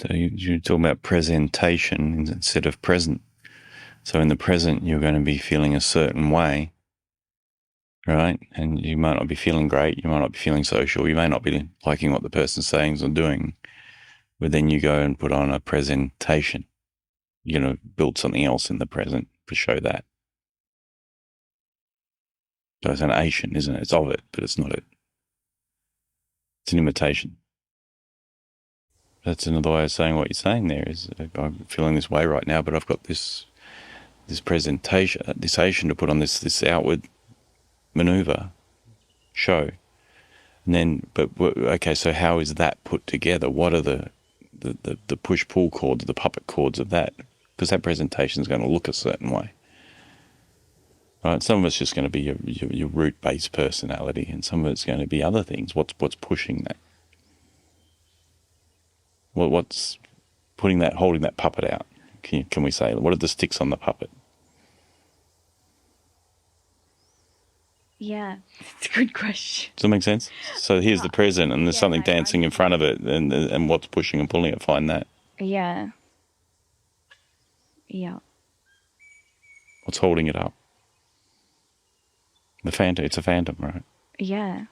So you're talking about presentation instead of present. So in the present, you're going to be feeling a certain way, right? And you might not be feeling great. You might not be feeling social. You may not be liking what the person's saying or doing. But then you go and put on a presentation. You're going to build something else in the present to show that. So it's an Asian, isn't it? It's of it, but it's not it. It's an imitation. That's another way of saying what you're saying there is I'm feeling this way right now, but I've got this presentation, this Asian to put on this outward maneuver, show. And then, but okay, so how is that put together? What are the push-pull chords, the puppet chords of that? Because that presentation is going to look a certain way. Right? Some of it's just going to be your root-based personality, and some of it's going to be other things. What's pushing that? What's putting that, holding that puppet out? Can we say, what are the sticks on the puppet? Yeah, it's a good question. Does that make sense? So here's the present, and there's something dancing in front of it, and what's pushing and pulling it? Find that. Yeah. Yeah. What's holding it up? The phantom. It's a phantom, right? Yeah.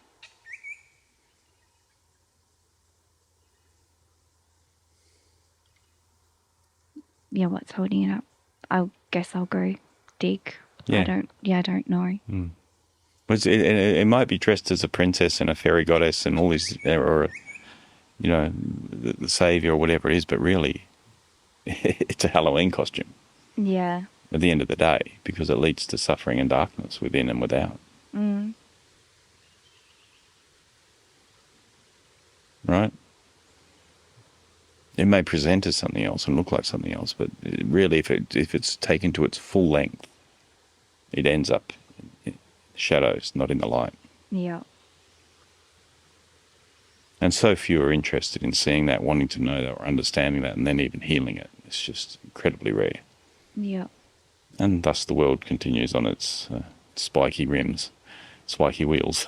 Yeah, what's holding it up? I guess I'll go dig. Yeah. I don't know. Mm. It might be dressed as a princess and a fairy goddess and all these, or the savior or whatever it is, but really, it's a Halloween costume. Yeah. At the end of the day, because it leads to suffering and darkness within and without. Mm. Right? It may present as something else and look like something else, but really, if it's taken to its full length, it ends up in shadows, not in the light. Yeah. And so few are interested in seeing that, wanting to know that, or understanding that, and then even healing it. It's just incredibly rare. Yeah. And thus the world continues on its spiky rims, spiky wheels.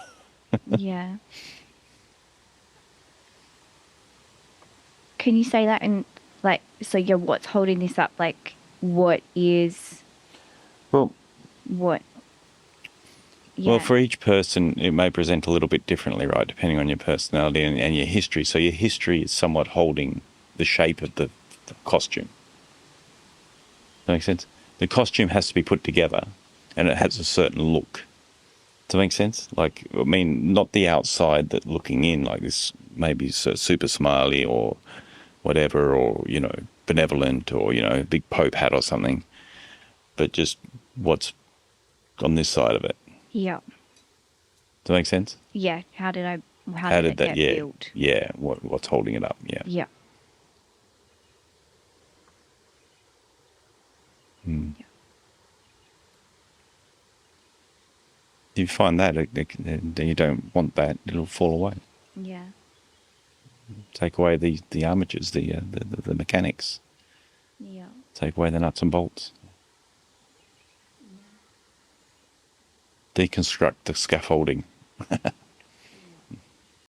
Yeah. Can you say that in, like, so yeah, what's holding this up? Like, what is... Well... What? Yeah. Well, for each person, it may present a little bit differently, right, depending on your personality and your history. So your history is somewhat holding the shape of the costume. Does that make sense? The costume has to be put together, and it has a certain look. Does that make sense? Like, I mean, not the outside that looking in, like this maybe super smiley or whatever, or, benevolent, or, big Pope hat or something, but just what's on this side of it. Yeah. Does that make sense? Yeah. How did it get built? Yeah. What's holding it up? Yeah. Yeah. Mm. Yeah. If you find that, then you don't want that, it'll fall away. Yeah. Take away the armatures, the mechanics. Yeah. Take away the nuts and bolts. Deconstruct the scaffolding.